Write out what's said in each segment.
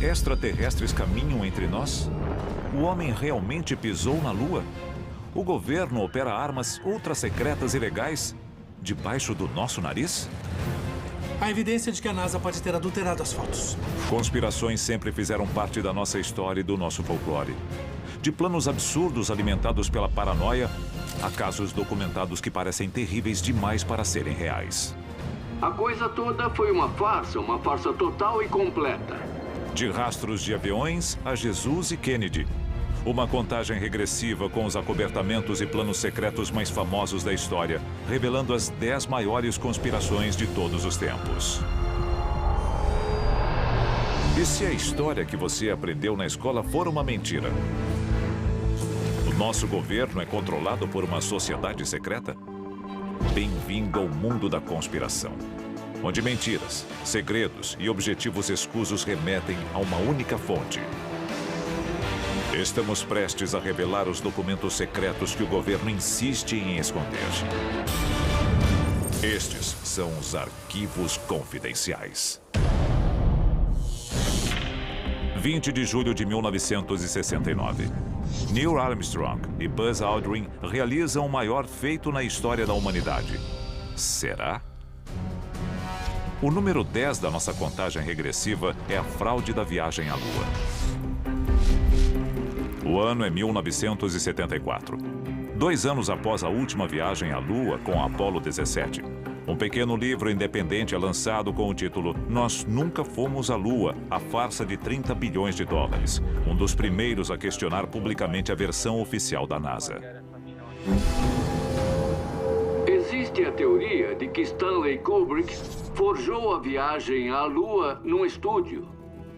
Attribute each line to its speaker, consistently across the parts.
Speaker 1: Extraterrestres caminham entre nós? O homem realmente pisou na Lua? O governo opera armas ultra-secretas e legais debaixo do nosso nariz?
Speaker 2: Há evidência de que a NASA pode ter adulterado as fotos.
Speaker 1: Conspirações sempre fizeram parte da nossa história e do nosso folclore. De planos absurdos alimentados pela paranoia, há casos documentados que parecem terríveis demais para serem reais.
Speaker 3: A coisa toda foi uma farsa total e completa.
Speaker 1: De rastros de aviões a Jesus e Kennedy. Uma contagem regressiva com os acobertamentos e planos secretos mais famosos da história, revelando as 10 maiores conspirações de todos os tempos. E se a história que você aprendeu na escola for uma mentira? O nosso governo é controlado por uma sociedade secreta? Bem-vindo ao mundo da conspiração, onde mentiras, segredos e objetivos escusos remetem a uma única fonte. Estamos prestes a revelar os documentos secretos que o governo insiste em esconder. Estes são os arquivos confidenciais. 20 de julho de 1969. Neil Armstrong e Buzz Aldrin realizam o maior feito na história da humanidade. Será? O número 10 da nossa contagem regressiva é a fraude da viagem à Lua. O ano é 1974. 2 anos após a última viagem à Lua com a Apollo 17. Um pequeno livro independente é lançado com o título Nós Nunca Fomos à Lua, a farsa de 30 bilhões de dólares. Um dos primeiros a questionar publicamente a versão oficial da NASA.
Speaker 3: Existe a teoria de que Stanley Kubrick forjou a viagem à Lua num estúdio.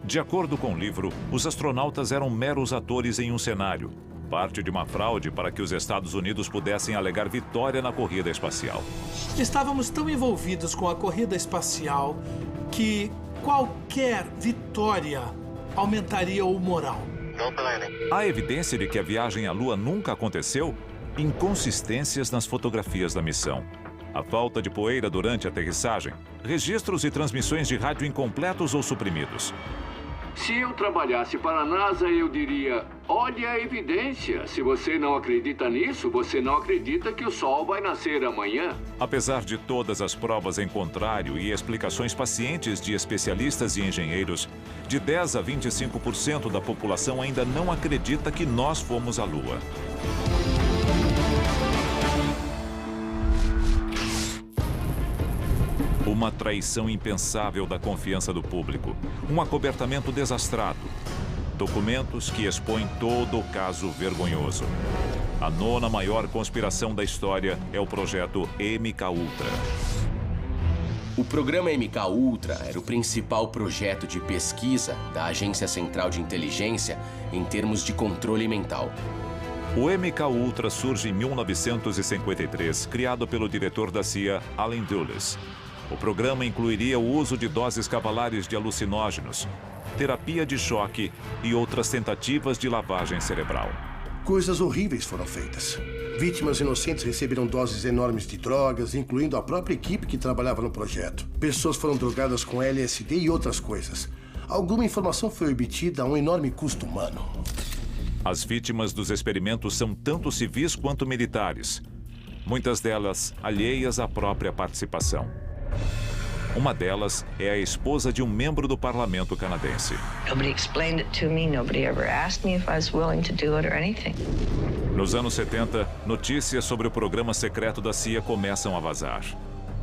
Speaker 1: De acordo com o livro, os astronautas eram meros atores em um cenário, parte de uma fraude para que os Estados Unidos pudessem alegar vitória na corrida espacial.
Speaker 2: Estávamos tão envolvidos com a corrida espacial que qualquer vitória aumentaria o moral.
Speaker 1: Há evidência de que a viagem à Lua nunca aconteceu? Inconsistências nas fotografias da missão. A falta de poeira durante a aterrissagem. Registros e transmissões de rádio incompletos ou suprimidos.
Speaker 3: Se eu trabalhasse para a NASA, eu diria, olha a evidência. Se você não acredita nisso, você não acredita que o Sol vai nascer amanhã.
Speaker 1: Apesar de todas as provas em contrário e explicações pacientes de especialistas e engenheiros, de 10 a 25% da população ainda não acredita que nós fomos à Lua. Uma traição impensável da confiança do público. Um acobertamento desastrado. Documentos que expõem todo o caso vergonhoso. A 9ª maior conspiração da história é o projeto MKUltra.
Speaker 4: O programa MKUltra era o principal projeto de pesquisa da Agência Central de Inteligência em termos de controle mental.
Speaker 1: O MKUltra surge em 1953, criado pelo diretor da CIA, Allen Dulles. O programa incluiria o uso de doses cavalares de alucinógenos, terapia de choque e outras tentativas de lavagem cerebral.
Speaker 5: Coisas horríveis foram feitas. Vítimas inocentes receberam doses enormes de drogas, incluindo a própria equipe que trabalhava no projeto. Pessoas foram drogadas com LSD e outras coisas. Alguma informação foi obtida a um enorme custo humano.
Speaker 1: As vítimas dos experimentos são tanto civis quanto militares. Muitas delas alheias à própria participação. Uma delas é a esposa de um membro do parlamento canadense. Nos anos 70, notícias sobre o programa secreto da CIA começam a vazar.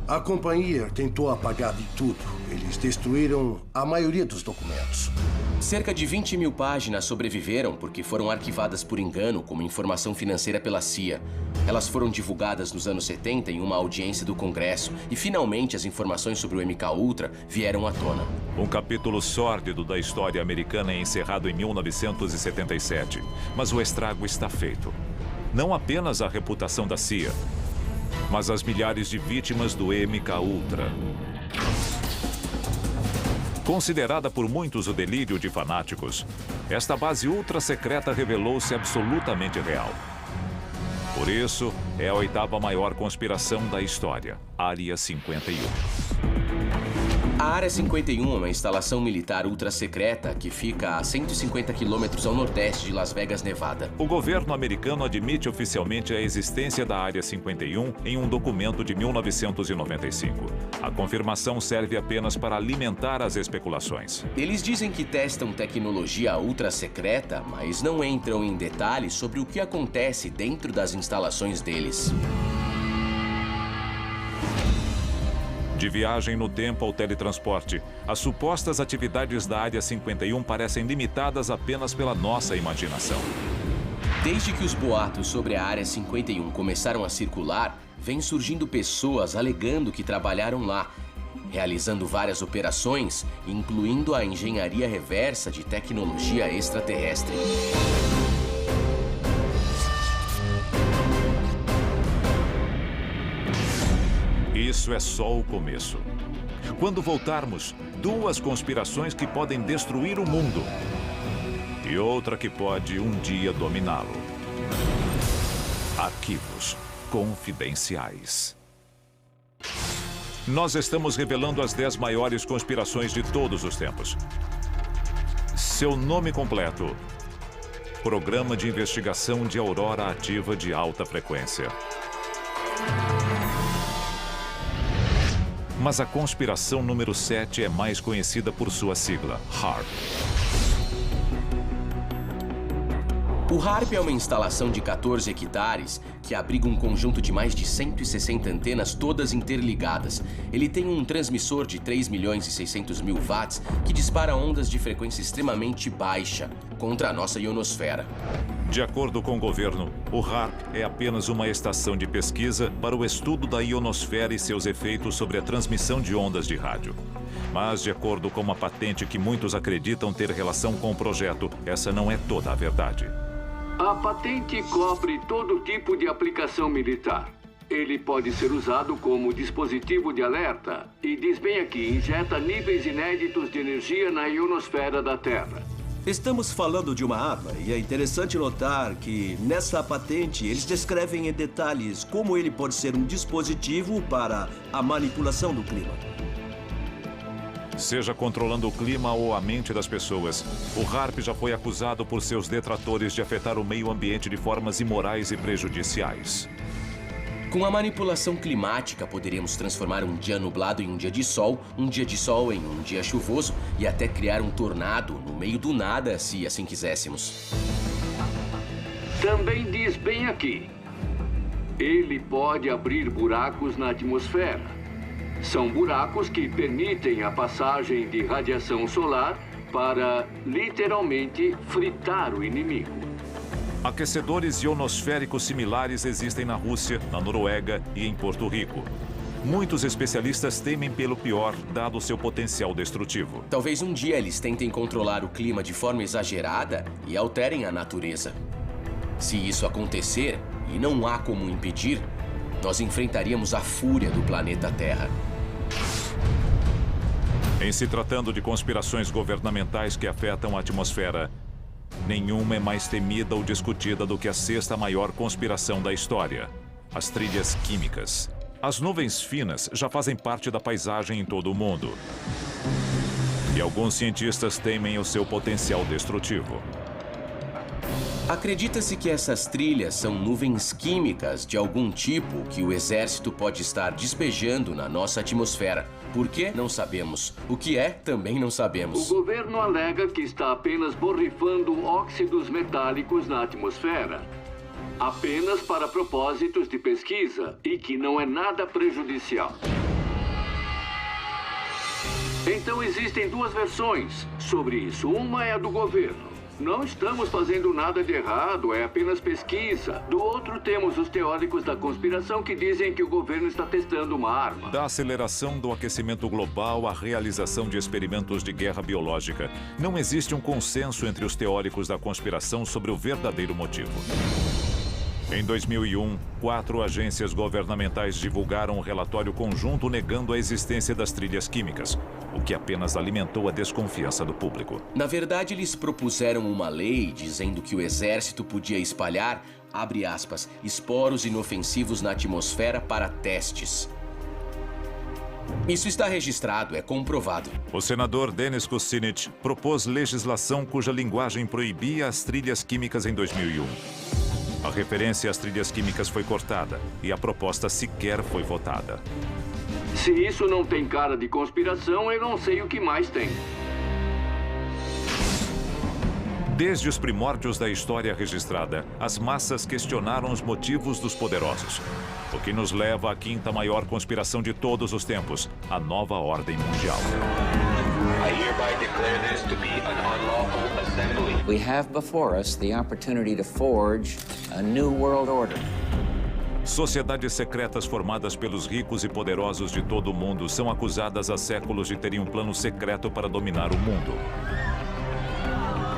Speaker 5: A companhia tentou apagar de tudo. Eles destruíram a maioria dos documentos.
Speaker 4: Cerca de 20 mil páginas sobreviveram porque foram arquivadas por engano como informação financeira pela CIA. Elas foram divulgadas nos anos 70 em uma audiência do Congresso e, finalmente, as informações sobre o MKUltra vieram à tona.
Speaker 1: Um capítulo sórdido da história americana é encerrado em 1977, mas o estrago está feito. Não apenas a reputação da CIA, mas as milhares de vítimas do MKUltra. Considerada por muitos o delírio de fanáticos, esta base ultra-secreta revelou-se absolutamente real. Por isso, é a 8ª maior conspiração da história, Área 51.
Speaker 4: A Área 51 é uma instalação militar ultra-secreta que fica a 150 quilômetros ao nordeste de Las Vegas, Nevada.
Speaker 1: O governo americano admite oficialmente a existência da Área 51 em um documento de 1995. A confirmação serve apenas para alimentar as especulações.
Speaker 4: Eles dizem que testam tecnologia ultra-secreta, mas não entram em detalhes sobre o que acontece dentro das instalações deles.
Speaker 1: De viagem no tempo ao teletransporte, as supostas atividades da Área 51 parecem limitadas apenas pela nossa imaginação.
Speaker 4: Desde que os boatos sobre a Área 51 começaram a circular, vem surgindo pessoas alegando que trabalharam lá, realizando várias operações, incluindo a engenharia reversa de tecnologia extraterrestre.
Speaker 1: Isso é só o começo. Quando voltarmos, duas conspirações que podem destruir o mundo e outra que pode um dia dominá-lo. Arquivos confidenciais. Nós estamos revelando as 10 maiores conspirações de todos os tempos. Seu nome completo: Programa de Investigação de Aurora Ativa de Alta Frequência. Mas a conspiração número 7 é mais conhecida por sua sigla, HAARP.
Speaker 4: O HAARP é uma instalação de 14 hectares que abriga um conjunto de mais de 160 antenas todas interligadas. Ele tem um transmissor de 3.600.000 watts que dispara ondas de frequência extremamente baixa contra a nossa ionosfera.
Speaker 1: De acordo com o governo, o HAARP é apenas uma estação de pesquisa para o estudo da ionosfera e seus efeitos sobre a transmissão de ondas de rádio. Mas, de acordo com uma patente que muitos acreditam ter relação com o projeto, essa não é toda a verdade.
Speaker 3: A patente cobre todo tipo de aplicação militar. Ele pode ser usado como dispositivo de alerta e, diz bem aqui, injeta níveis inéditos de energia na ionosfera da Terra.
Speaker 6: Estamos falando de uma arma e é interessante notar que, nessa patente, eles descrevem em detalhes como ele pode ser um dispositivo para a manipulação do clima.
Speaker 1: Seja controlando o clima ou a mente das pessoas, o HAARP já foi acusado por seus detratores de afetar o meio ambiente de formas imorais e prejudiciais.
Speaker 4: Com a manipulação climática, poderíamos transformar um dia nublado em um dia de sol em um dia chuvoso e até criar um tornado no meio do nada, se assim quiséssemos.
Speaker 3: Também diz bem aqui, ele pode abrir buracos na atmosfera. São buracos que permitem a passagem de radiação solar para, literalmente, fritar o inimigo.
Speaker 1: Aquecedores ionosféricos similares existem na Rússia, na Noruega e em Porto Rico. Muitos especialistas temem pelo pior, dado seu potencial destrutivo.
Speaker 4: Talvez um dia eles tentem controlar o clima de forma exagerada e alterem a natureza. Se isso acontecer, e não há como impedir, nós enfrentaríamos a fúria do planeta Terra.
Speaker 1: Em se tratando de conspirações governamentais que afetam a atmosfera, nenhuma é mais temida ou discutida do que a 6ª maior conspiração da história: as trilhas químicas. As nuvens finas já fazem parte da paisagem em todo o mundo. E alguns cientistas temem o seu potencial destrutivo.
Speaker 4: Acredita-se que essas trilhas são nuvens químicas de algum tipo que o exército pode estar despejando na nossa atmosfera. Por quê? Não sabemos. O que é, também não sabemos.
Speaker 3: O governo alega que está apenas borrifando óxidos metálicos na atmosfera, apenas para propósitos de pesquisa e que não é nada prejudicial. Então existem duas versões sobre isso. Uma é a do governo. Não estamos fazendo nada de errado, é apenas pesquisa. Do outro, temos os teóricos da conspiração que dizem que o governo está testando uma arma.
Speaker 1: Da aceleração do aquecimento global à realização de experimentos de guerra biológica, não existe um consenso entre os teóricos da conspiração sobre o verdadeiro motivo. Em 2001, 4 agências governamentais divulgaram um relatório conjunto negando a existência das trilhas químicas, o que apenas alimentou a desconfiança do público.
Speaker 4: Na verdade, eles propuseram uma lei dizendo que o exército podia espalhar, abre aspas, esporos inofensivos na atmosfera para testes. Isso está registrado, é comprovado.
Speaker 1: O senador Dennis Kucinich propôs legislação cuja linguagem proibia as trilhas químicas em 2001. A referência às trilhas químicas foi cortada e a proposta sequer foi votada.
Speaker 3: Se isso não tem cara de conspiração, eu não sei o que mais tem.
Speaker 1: Desde os primórdios da história registrada, as massas questionaram os motivos dos poderosos. O que nos leva à quinta maior conspiração de todos os tempos, a nova ordem mundial.
Speaker 7: I hereby declare this to be an unlawful assembly.
Speaker 8: We have before us the opportunity to forge a new world order.
Speaker 1: Sociedades secretas formadas pelos ricos e poderosos de todo o mundo são acusadas há séculos de terem um plano secreto para dominar o mundo.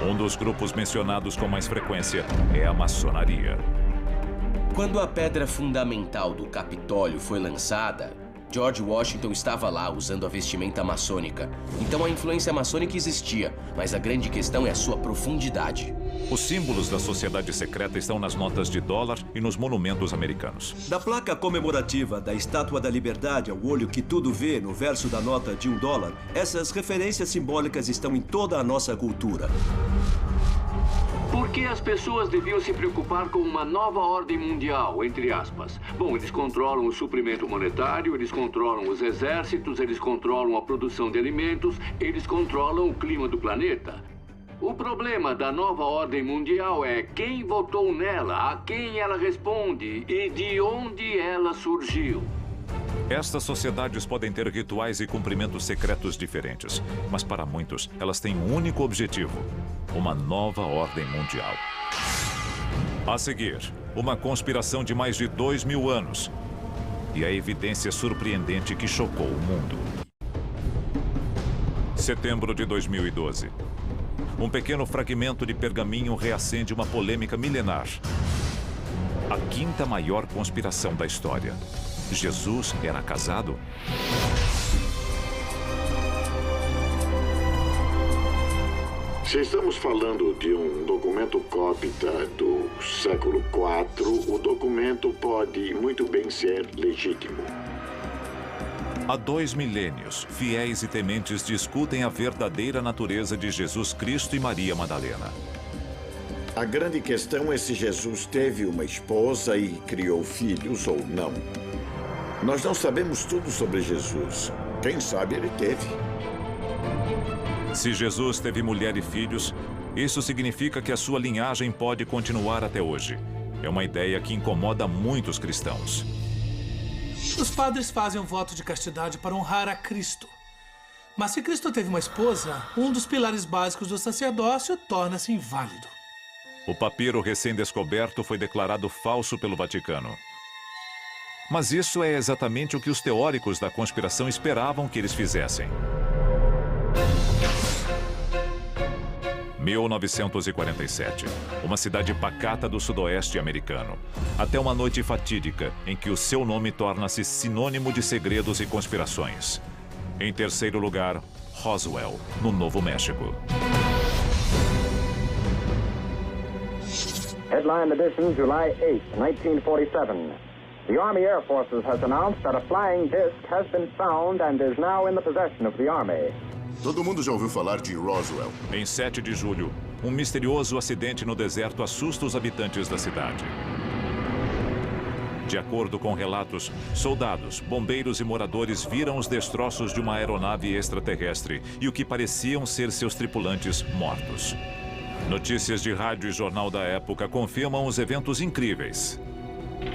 Speaker 1: Um dos grupos mencionados com mais frequência é a maçonaria.
Speaker 4: Quando a pedra fundamental do Capitólio foi lançada, George Washington estava lá usando a vestimenta maçônica. Então a influência maçônica existia, mas a grande questão é a sua profundidade.
Speaker 1: Os símbolos da sociedade secreta estão nas notas de dólar e nos monumentos americanos.
Speaker 6: Da placa comemorativa da Estátua da Liberdade ao olho que tudo vê no verso da nota de $1, essas referências simbólicas estão em toda a nossa cultura.
Speaker 3: Por que as pessoas deviam se preocupar com uma nova ordem mundial, entre aspas? Bom, eles controlam o suprimento monetário, eles controlam os exércitos, eles controlam a produção de alimentos, eles controlam o clima do planeta. O problema da nova ordem mundial é quem votou nela, a quem ela responde e de onde ela surgiu.
Speaker 1: Estas sociedades podem ter rituais e cumprimentos secretos diferentes, mas para muitos, elas têm um único objetivo: uma nova ordem mundial. A seguir, uma conspiração de mais de 2000 anos e a evidência surpreendente que chocou o mundo. Setembro de 2012. Um pequeno fragmento de pergaminho reacende uma polêmica milenar. A quinta maior conspiração da história. Jesus era casado?
Speaker 9: Se estamos falando de um documento cópita do século IV, o documento pode muito bem ser legítimo.
Speaker 1: Há 2 milênios, fiéis e tementes discutem a verdadeira natureza de Jesus Cristo e Maria Madalena.
Speaker 9: A grande questão é se Jesus teve uma esposa e criou filhos ou não. Nós não sabemos tudo sobre Jesus. Quem sabe ele teve.
Speaker 1: Se Jesus teve mulher e filhos, isso significa que a sua linhagem pode continuar até hoje. É uma ideia que incomoda muitos cristãos.
Speaker 2: Os padres fazem um voto de castidade para honrar a Cristo. Mas se Cristo teve uma esposa, um dos pilares básicos do sacerdócio torna-se inválido.
Speaker 1: O papiro recém-descoberto foi declarado falso pelo Vaticano. Mas isso é exatamente o que os teóricos da conspiração esperavam que eles fizessem. 1947, uma cidade pacata do sudoeste americano. Até uma noite fatídica em que o seu nome torna-se sinônimo de segredos e conspirações. Em terceiro lugar, Roswell, no Novo México.
Speaker 10: Headline edition, July 8, 1947. The Army Air Forces has announced that a flying disc has been found and is now in the possession of the Army.
Speaker 11: Todo mundo já ouviu falar de Roswell.
Speaker 1: Em 7 de julho, um misterioso acidente no deserto assusta os habitantes da cidade. De acordo com relatos, soldados, bombeiros e moradores viram os destroços de uma aeronave extraterrestre e o que pareciam ser seus tripulantes mortos. Notícias de rádio e jornal da época confirmam os eventos incríveis.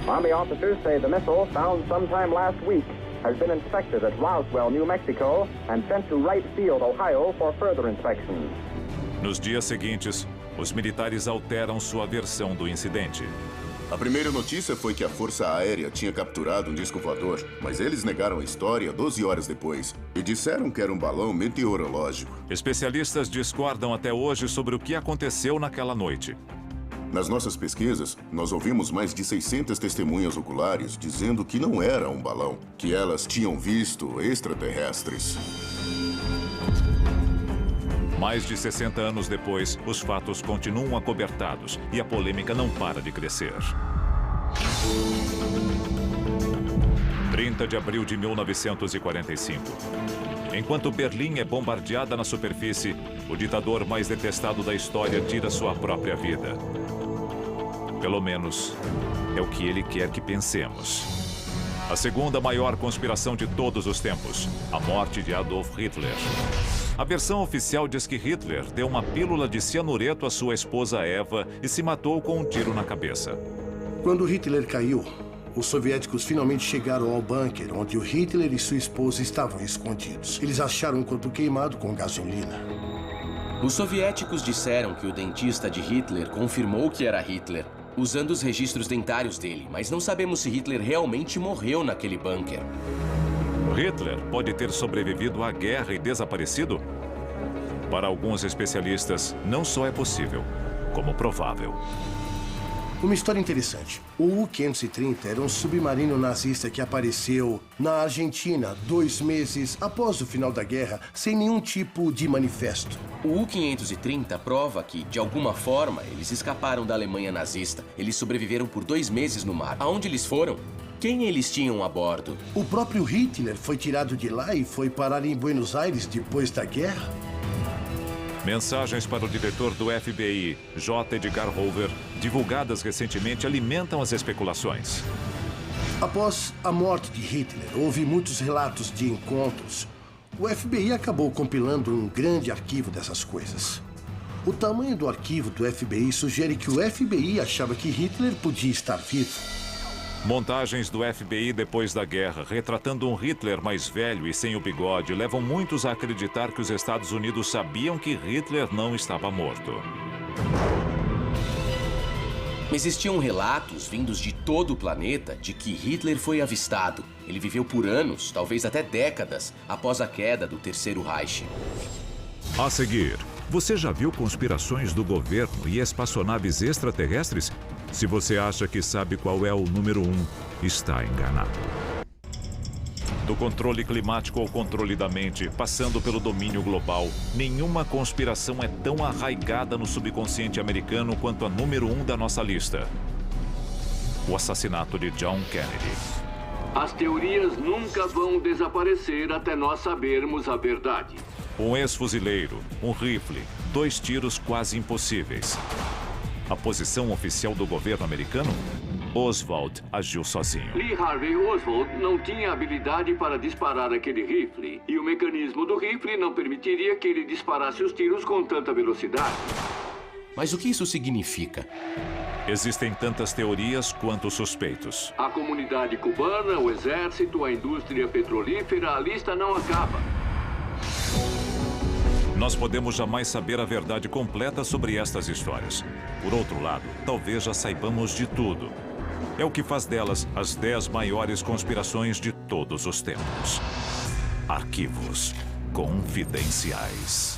Speaker 10: Army officers say the missile, found sometime last week, has been inspected at Roswell, New Mexico, and sent to Wright Field, Ohio, for further inspection.
Speaker 1: Nos dias seguintes, os militares alteram sua versão do incidente.
Speaker 11: A primeira notícia foi que a Força Aérea tinha capturado um disco voador, mas eles negaram a história 12 horas depois e disseram que era um balão meteorológico.
Speaker 1: Especialistas discordam até hoje sobre o que aconteceu naquela noite.
Speaker 11: Nas nossas pesquisas, nós ouvimos mais de 600 testemunhas oculares dizendo que não era um balão, que elas tinham visto extraterrestres.
Speaker 1: Mais de 60 anos depois, os fatos continuam acobertados e a polêmica não para de crescer. 30 de abril de 1945. Enquanto Berlim é bombardeada na superfície, o ditador mais detestado da história tira sua própria vida. Pelo menos, é o que ele quer que pensemos. A segunda maior conspiração de todos os tempos, a morte de Adolf Hitler. A versão oficial diz que Hitler deu uma pílula de cianureto à sua esposa Eva e se matou com um tiro na cabeça.
Speaker 5: Quando Hitler caiu, os soviéticos finalmente chegaram ao bunker onde o Hitler e sua esposa estavam escondidos. Eles acharam um corpo queimado com gasolina.
Speaker 4: Os soviéticos disseram que o dentista de Hitler confirmou que era Hitler, usando os registros dentários dele, mas não sabemos se Hitler realmente morreu naquele bunker.
Speaker 1: Hitler pode ter sobrevivido à guerra e desaparecido? Para alguns especialistas, não só é possível, como provável.
Speaker 5: Uma história interessante. O U-530 era um submarino nazista que apareceu na Argentina 2 meses após o final da guerra, sem nenhum tipo de manifesto.
Speaker 4: O U-530 prova que, de alguma forma, eles escaparam da Alemanha nazista. Eles sobreviveram por 2 meses no mar. Aonde eles foram? Quem eles tinham a bordo?
Speaker 5: O próprio Hitler foi tirado de lá e foi parar em Buenos Aires depois da guerra?
Speaker 1: Mensagens para o diretor do FBI, J. Edgar Hoover, divulgadas recentemente, alimentam as especulações.
Speaker 5: Após a morte de Hitler, houve muitos relatos de encontros. O FBI acabou compilando um grande arquivo dessas coisas. O tamanho do arquivo do FBI sugere que o FBI achava que Hitler podia estar vivo.
Speaker 1: Montagens do FBI depois da guerra, retratando um Hitler mais velho e sem o bigode, levam muitos a acreditar que os Estados Unidos sabiam que Hitler não estava morto.
Speaker 4: Existiam relatos vindos de todo o planeta de que Hitler foi avistado. Ele viveu por anos, talvez até décadas, após a queda do Terceiro Reich.
Speaker 1: A seguir, você já viu conspirações do governo e espaçonaves extraterrestres? Se você acha que sabe qual é o número 1, está enganado. Do controle climático ao controle da mente, passando pelo domínio global, nenhuma conspiração é tão arraigada no subconsciente americano quanto a número 1 da nossa lista: o assassinato de John Kennedy.
Speaker 3: As teorias nunca vão desaparecer até nós sabermos a verdade.
Speaker 1: Um ex-fuzileiro, um rifle, 2 tiros quase impossíveis. A posição oficial do governo americano? Oswald agiu sozinho.
Speaker 3: Lee Harvey Oswald não tinha habilidade para disparar aquele rifle. E o mecanismo do rifle não permitiria que ele disparasse os tiros com tanta velocidade.
Speaker 4: Mas o que isso significa?
Speaker 1: Existem tantas teorias quanto suspeitos.
Speaker 3: A comunidade cubana, o exército, a indústria petrolífera, a lista não acaba.
Speaker 1: Nós podemos jamais saber a verdade completa sobre estas histórias. Por outro lado, talvez já saibamos de tudo. É o que faz delas as 10 maiores conspirações de todos os tempos. Arquivos confidenciais.